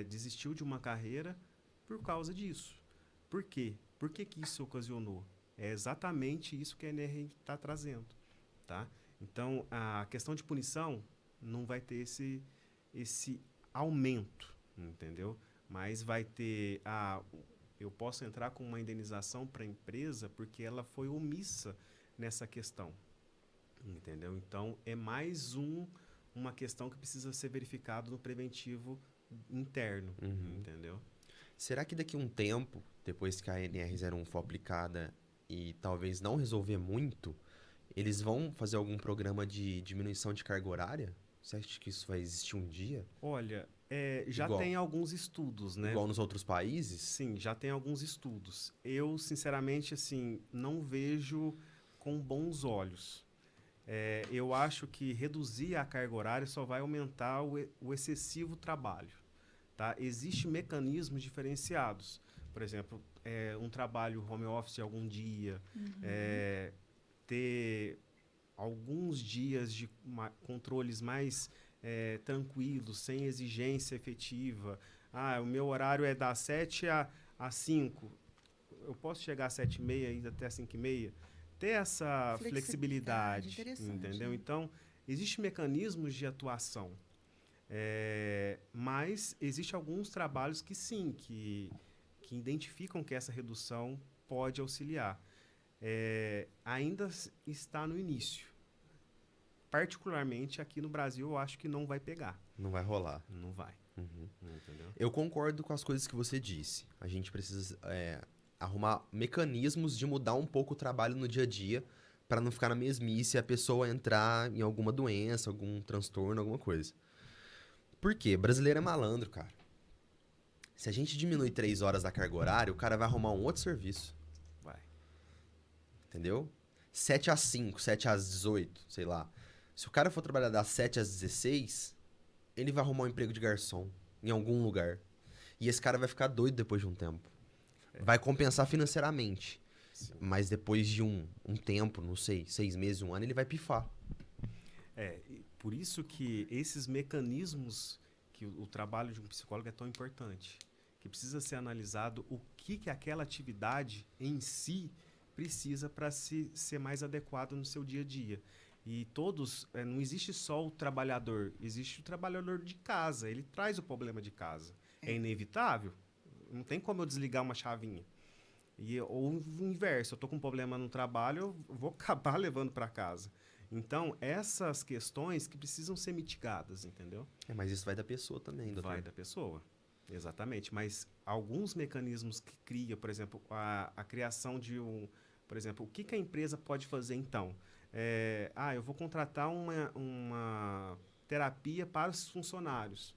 desistiu de uma carreira por causa disso. Por quê? Por que isso ocasionou? É exatamente isso que a NR está trazendo. Tá? Então, a questão de punição não vai ter esse aumento, entendeu? Mas vai ter... eu posso entrar com uma indenização para a empresa porque ela foi omissa nessa questão. Entendeu? Então, é mais uma questão que precisa ser verificado no preventivo interno, entendeu? Será que daqui a um tempo, depois que a NR01 for aplicada e talvez não resolver muito, eles vão fazer algum programa de diminuição de carga horária? Você acha que isso vai existir um dia? Olha, já tem alguns estudos, né? Igual nos outros países? Sim, já tem alguns estudos. Eu, sinceramente, assim, não vejo com bons olhos. Eu acho que reduzir a carga horária só vai aumentar o excessivo trabalho. Tá? Existem mecanismos diferenciados. Por exemplo, um trabalho home office algum dia, ter alguns dias de controles mais tranquilos, sem exigência efetiva. O meu horário é das 7 às 5. Eu posso chegar às 7h30 e ir até às 5h30? Ter essa flexibilidade, entendeu? Né? Então, existem mecanismos de atuação, mas existem alguns trabalhos que sim, que identificam que essa redução pode auxiliar. Ainda está no início. Particularmente aqui no Brasil, eu acho que não vai pegar. Não vai rolar. Não vai. Entendeu? Eu concordo com as coisas que você disse. A gente precisa... arrumar mecanismos de mudar um pouco o trabalho no dia a dia para não ficar na mesmice e a pessoa entrar em alguma doença, algum transtorno, alguma coisa. Por quê? Brasileiro é malandro, cara. Se a gente diminui 3 horas da carga horária, o cara vai arrumar um outro serviço. Vai. Entendeu? 7 às 5, 7 às 18, sei lá. Se o cara for trabalhar das 7 às 16, ele vai arrumar um emprego de garçom em algum lugar. E esse cara vai ficar doido depois de um tempo. Vai compensar financeiramente. Sim. Mas depois de um tempo, não sei, 6 meses, 1 ano, ele vai pifar. Por isso que esses mecanismos, que o trabalho de um psicólogo é tão importante. Que precisa ser analisado o que aquela atividade em si precisa para ser mais adequado no seu dia a dia. E todos, não existe só o trabalhador, existe o trabalhador de casa. Ele traz o problema de casa. É inevitável. Não tem como eu desligar uma chavinha. Ou o inverso, eu estou com um problema no trabalho, eu vou acabar levando para casa. Então, essas questões que precisam ser mitigadas, entendeu? Mas isso vai da pessoa também, doutor. Vai da pessoa, exatamente. Mas alguns mecanismos que cria, por exemplo, a criação de um... Por exemplo, o que a empresa pode fazer então? Eu vou contratar uma terapia para os funcionários.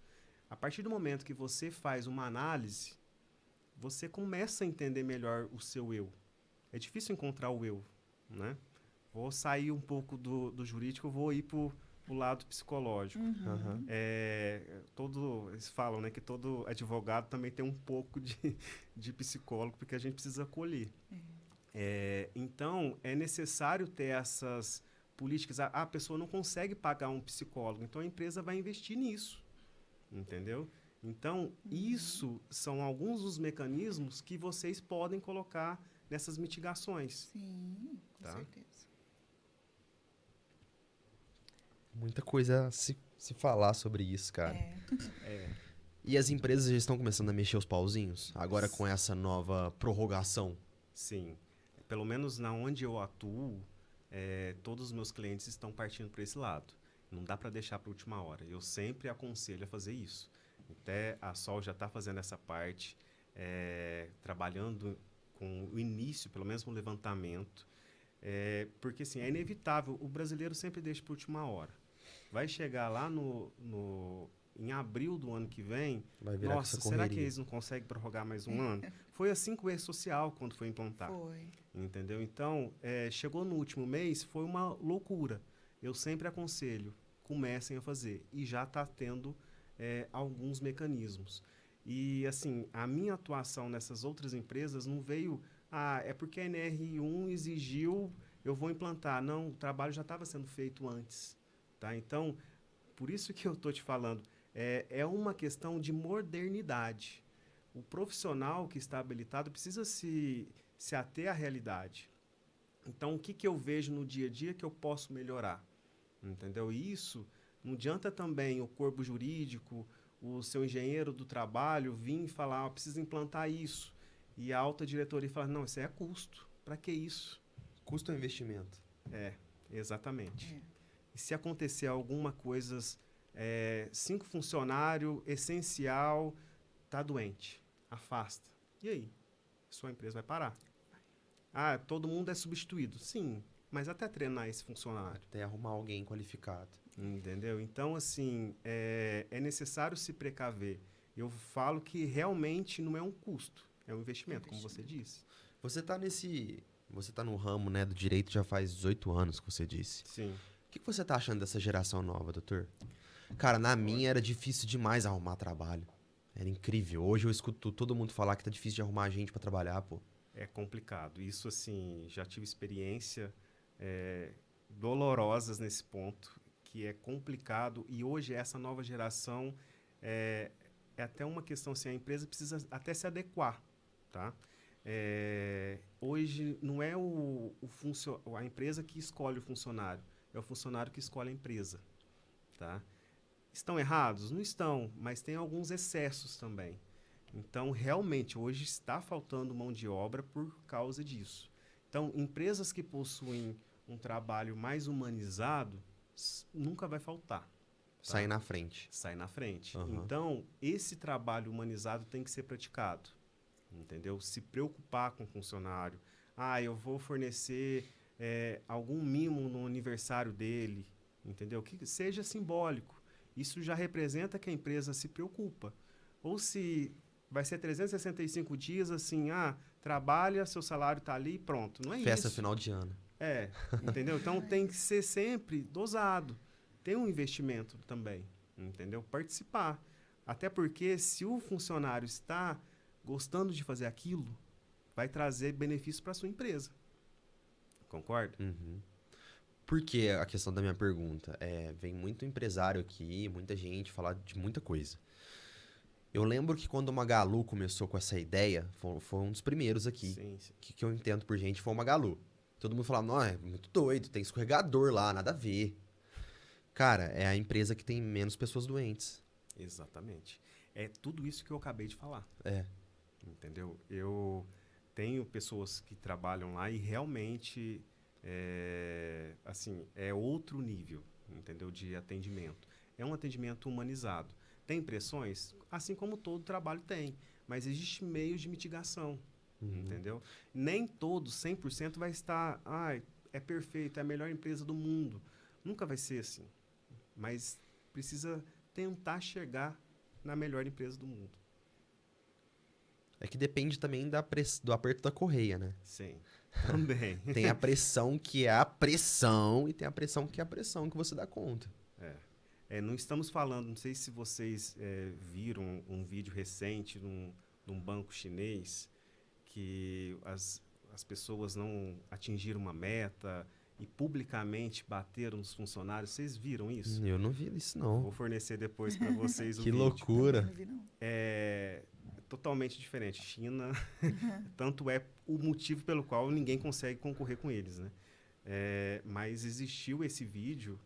A partir do momento que você faz uma análise, você começa a entender melhor o seu eu. É difícil encontrar o eu, né? Vou sair um pouco do jurídico, vou ir para o lado psicológico. Uhum. Eles falam, né, que todo advogado também tem um pouco de psicólogo, porque a gente precisa acolher. Então, é necessário ter essas políticas. A pessoa não consegue pagar um psicólogo, então a empresa vai investir nisso, entendeu? Então, isso são alguns dos mecanismos que vocês podem colocar nessas mitigações. Sim, com Tá? certeza. Muita coisa a se falar sobre isso, cara. É, E as empresas já estão começando a mexer os pauzinhos? Agora com essa nova prorrogação? sim. Pelo menos na onde eu atuo, todos os meus clientes estão partindo para esse lado. Não dá para deixar para a última hora. Eu sempre aconselho a fazer isso. Até a Sol já está fazendo essa parte, trabalhando com o início, pelo menos no levantamento. Porque, assim, é inevitável. O brasileiro sempre deixa para a última hora. Vai chegar lá em abril do ano que vem, Vai virar nossa, com essa será que correria. eles não conseguem prorrogar mais um ano? Foi assim com o E-Social quando foi implantar. Foi. Entendeu? Então, chegou no último mês, foi uma loucura. Eu sempre aconselho, comecem a fazer. E já está tendo alguns mecanismos. E, assim, a minha atuação nessas outras empresas não veio... é porque a NR1 exigiu, eu vou implantar. Não, o trabalho já estava sendo feito antes. Tá? Então, por isso que eu estou te falando, é uma questão de modernidade. O profissional que está habilitado precisa se ater à realidade. Então, o que eu vejo no dia a dia que eu posso melhorar? Entendeu? E isso não adianta também o corpo jurídico, o seu engenheiro do trabalho vir e falar, precisa implantar isso. E a alta diretoria fala, não, isso é custo. Para que isso? Custo ou investimento? Exatamente. E se acontecer alguma coisa, 5 funcionários, essencial, está doente, afasta. E aí? Sua empresa vai parar. Todo mundo é substituído. Sim, mas até treinar esse funcionário. Até arrumar alguém qualificado. Entendeu? Então, assim, é necessário se precaver. Eu falo que realmente não é um custo, é um investimento, como você disse. Você tá no ramo, né, do direito já faz 18 anos, que você disse. Sim. O que você tá achando dessa geração nova, doutor? Cara, na minha era difícil demais arrumar trabalho. Era incrível. Hoje eu escuto todo mundo falar que tá difícil de arrumar gente pra trabalhar, pô. É complicado. Isso, assim, já tive experiência dolorosas nesse ponto, que é complicado. E hoje essa nova geração é até uma questão, assim, a empresa precisa até se adequar, tá? Hoje não é a empresa que escolhe o funcionário, é o funcionário que escolhe a empresa, tá? Estão errados? Não estão, mas tem alguns excessos também. Então, realmente, hoje está faltando mão de obra por causa disso. Então, empresas que possuem um trabalho mais humanizado, nunca vai faltar. Tá? Sair na frente. Sai na frente. Uhum. Então, esse trabalho humanizado tem que ser praticado. Entendeu? Se preocupar com o funcionário. Eu vou fornecer algum mimo no aniversário dele. Entendeu? Que seja simbólico. Isso já representa que a empresa se preocupa. Ou se vai ser 365 dias, assim, trabalha, seu salário está ali e pronto. Não é isso. Festa final de ano. Entendeu? Então tem que ser sempre dosado. Tem um investimento também, entendeu? Participar. Até porque se o funcionário está gostando de fazer aquilo, vai trazer benefício para a sua empresa. Concorda? Uhum. Por que a questão da minha pergunta? Vem muito empresário aqui, muita gente falar de muita coisa. Eu lembro que quando o Magalu começou com essa ideia, foi um dos primeiros aqui. Sim, sim. Que eu entendo por gente foi o Magalu. Todo mundo falava, não, é muito doido, tem escorregador lá, nada a ver. Cara, é a empresa que tem menos pessoas doentes. Exatamente. É tudo isso que eu acabei de falar. É. Entendeu? tenho pessoas que trabalham lá e realmente assim, é outro nível, entendeu? De atendimento. É um atendimento humanizado. Tem pressões, assim como todo trabalho tem, mas existe meios de mitigação, entendeu? Nem todo 100% vai estar, é perfeito, é a melhor empresa do mundo. Nunca vai ser assim, mas precisa tentar chegar na melhor empresa do mundo. É que depende também do aperto da correia, né? Sim, também. Tem a pressão que é a pressão e tem a pressão que é a pressão que você dá conta. Não estamos falando, não sei se vocês viram um vídeo recente num banco chinês que as pessoas não atingiram uma meta e publicamente bateram nos funcionários. Vocês viram isso? Eu não vi isso, não. Vou fornecer depois para vocês o Que vídeo. loucura. Não vi, não. É totalmente diferente. China, tanto é o motivo pelo qual ninguém consegue concorrer com eles, né? Mas existiu esse vídeo.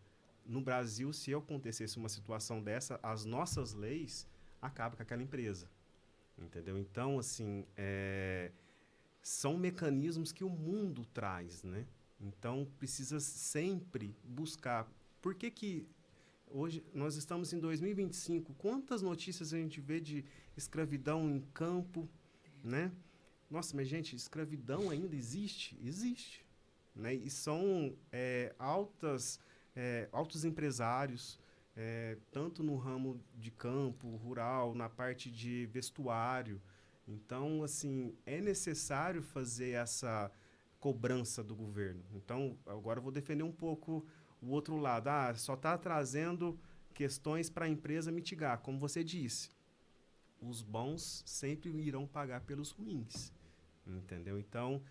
No Brasil, se acontecesse uma situação dessa, as nossas leis acabam com aquela empresa, entendeu? Então, assim, são mecanismos que o mundo traz, né? Então, precisa sempre buscar. Por que hoje nós estamos em 2025? Quantas notícias a gente vê de escravidão em campo, né? Nossa, mas, gente, escravidão ainda existe? Existe, né? E são altos empresários, tanto no ramo de campo, rural, na parte de vestuário. Então, assim, é necessário fazer essa cobrança do governo. Então, agora eu vou defender um pouco o outro lado. Só está trazendo questões para a empresa mitigar. Como você disse, os bons sempre irão pagar pelos ruins, entendeu? Então,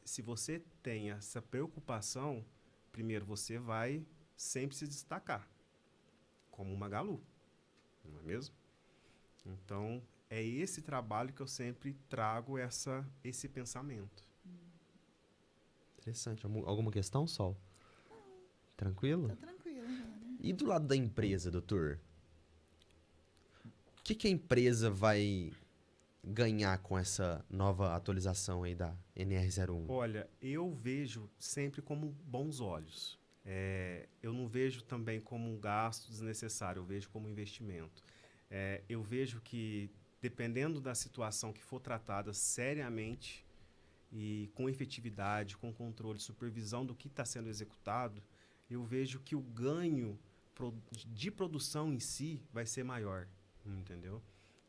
se você tem essa preocupação, primeiro você vai sempre se destacar, como uma Magalu, não é mesmo? Então, é esse trabalho que eu sempre trago esse pensamento. Interessante. Alguma questão, Sol? Tranquilo? Tá tranquilo, né? E do lado da empresa, doutor? O que a empresa vai ganhar com essa nova atualização aí da NR01? Olha, eu vejo sempre como bons olhos. Eu não vejo também como um gasto desnecessário, eu vejo como investimento. Eu vejo que, dependendo da situação que for tratada seriamente e com efetividade, com controle, supervisão do que está sendo executado, eu vejo que o ganho de produção em si vai ser maior, entendeu?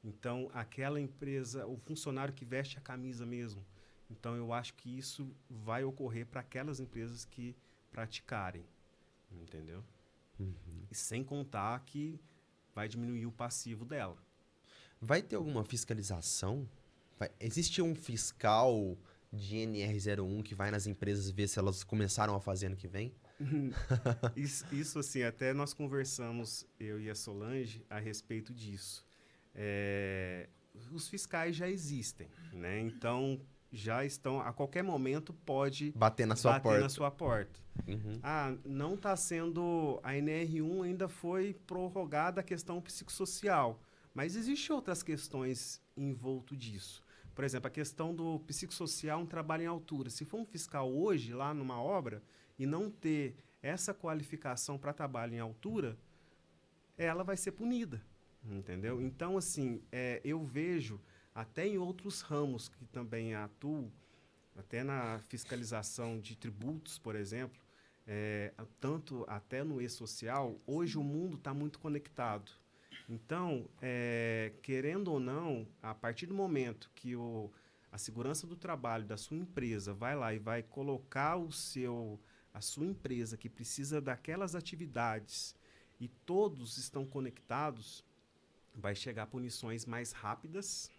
Então, aquela empresa, o funcionário que veste a camisa mesmo. Então, eu acho que isso vai ocorrer para aquelas empresas que praticarem, entendeu? E sem contar que vai diminuir o passivo dela. Vai ter alguma fiscalização? Existe um fiscal de NR01 que vai nas empresas ver se elas começaram a fazer ano que vem? Isso, assim, até nós conversamos, eu e a Solange, a respeito disso. Os fiscais já existem, né? Então, já estão, a qualquer momento pode Bater na sua porta. Uhum. Não está sendo, a NR1 ainda foi prorrogada a questão psicossocial, mas existem outras questões envolto disso. Por exemplo, a questão do psicossocial, um trabalho em altura. Se for um fiscal hoje, lá numa obra, e não ter essa qualificação para trabalho em altura, ela vai ser punida, entendeu? Então, assim, eu vejo, até em outros ramos que também atuo, até na fiscalização de tributos, por exemplo, tanto até no e-social, hoje o mundo está muito conectado. Então, querendo ou não, a partir do momento que a segurança do trabalho da sua empresa vai lá e vai colocar a sua empresa que precisa daquelas atividades e todos estão conectados, vai chegar punições mais rápidas,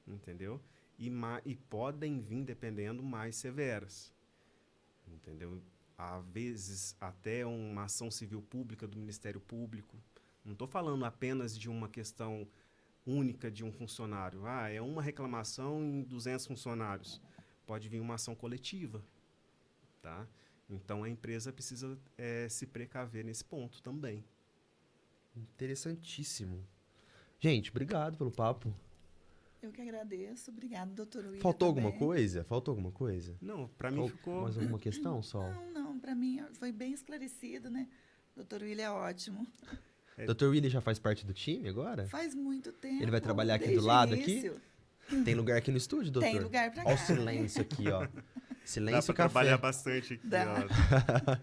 entendeu? E podem vir, dependendo, mais severas, entendeu? Às vezes, até uma ação civil pública do Ministério Público. Não estou falando apenas de uma questão única de um funcionário. É uma reclamação em 200 funcionários. Pode vir uma ação coletiva, tá? Então, a empresa precisa se precaver nesse ponto também. Interessantíssimo. Gente, obrigado pelo papo. Eu que agradeço. Obrigada, doutor William. Faltou alguma também. coisa? Faltou alguma coisa? Não, para mim ficou... Mais alguma questão, Sol? Não, para mim foi bem esclarecido, né? Doutor William é ótimo. Dr. William já faz parte do time agora? Faz muito tempo. Ele vai trabalhar aqui do desde o lado início. Tem lugar aqui no estúdio, doutor? Tem lugar pra Olha o cá. silêncio aqui, ó. Dá Silêncio e para café. trabalhar bastante aqui. Dá. Ó.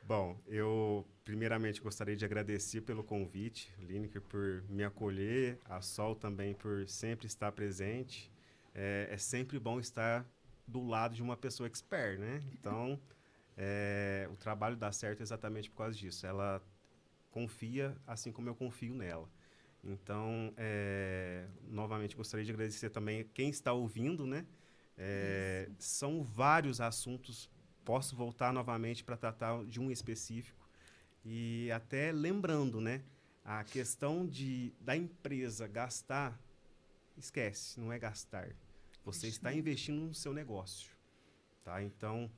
Bom, eu primeiramente gostaria de agradecer pelo convite, Lineker, por me acolher, a Sol também por sempre estar presente. É sempre bom estar do lado de uma pessoa expert, né? Então, o trabalho dá certo exatamente por causa disso. Ela confia assim como eu confio nela. Então, novamente, gostaria de agradecer também quem está ouvindo, né? São vários assuntos. Posso voltar novamente para tratar de um específico. E até lembrando, né? A questão da empresa gastar, esquece, não é gastar. Você está investindo no seu negócio. Tá? Então,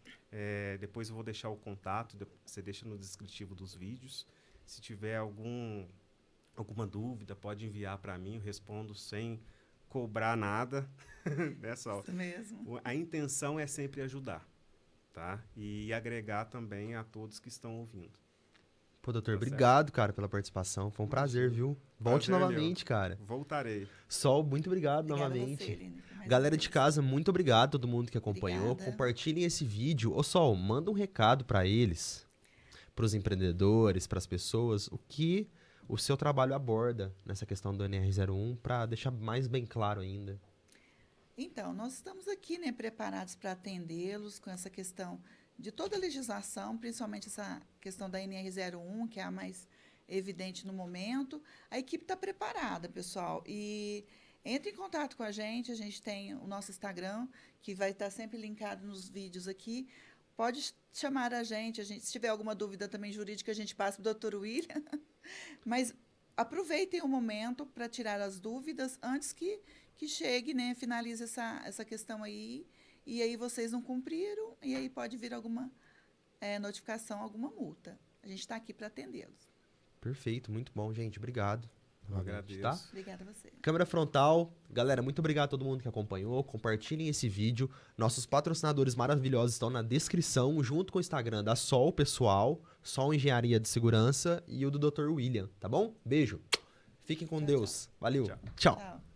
depois eu vou deixar o contato, você deixa no descritivo dos vídeos. Se tiver alguma dúvida, pode enviar para mim, eu respondo sem cobrar nada. Né, Sol? Isso mesmo. A intenção é sempre ajudar, tá? E agregar também a todos que estão ouvindo. Pô, doutor, Tá certo. obrigado, cara, pela participação. Foi um prazer, viu? Volte Prazer, novamente, cara. Voltarei. Sol, muito obrigado Obrigada a novamente. você, Lineker, mais Galera uma de vez. casa, muito obrigado a todo mundo que acompanhou. Obrigada. Compartilhem esse vídeo. Ô, Sol, manda um recado para eles, para os empreendedores, para as pessoas, o que o seu trabalho aborda nessa questão do NR01, para deixar mais bem claro ainda. Então, nós estamos aqui, né, preparados para atendê-los com essa questão de toda a legislação, principalmente essa questão da NR01, que é a mais evidente no momento. A equipe está preparada, pessoal, e entre em contato com a gente tem o nosso Instagram, que vai estar sempre linkado nos vídeos aqui. Pode chamar a gente, se tiver alguma dúvida também jurídica, a gente passa para o Dr. William. Mas aproveitem o momento para tirar as dúvidas antes que chegue, né, finalize essa questão aí, e aí vocês não cumpriram, e aí pode vir alguma notificação, alguma multa. A gente está aqui para atendê-los. Perfeito, muito bom, gente. Obrigado. Eu novamente, agradeço. tá? Obrigada a você. Câmera frontal. Galera, muito obrigado a todo mundo que acompanhou. Compartilhem esse vídeo. Nossos patrocinadores maravilhosos estão na descrição, junto com o Instagram da Sol Pessoal, Sol Engenharia de Segurança e o do Dr. William, tá bom? Beijo. Fiquem com Tchau, Deus. Valeu. Tchau. Tchau. Tchau.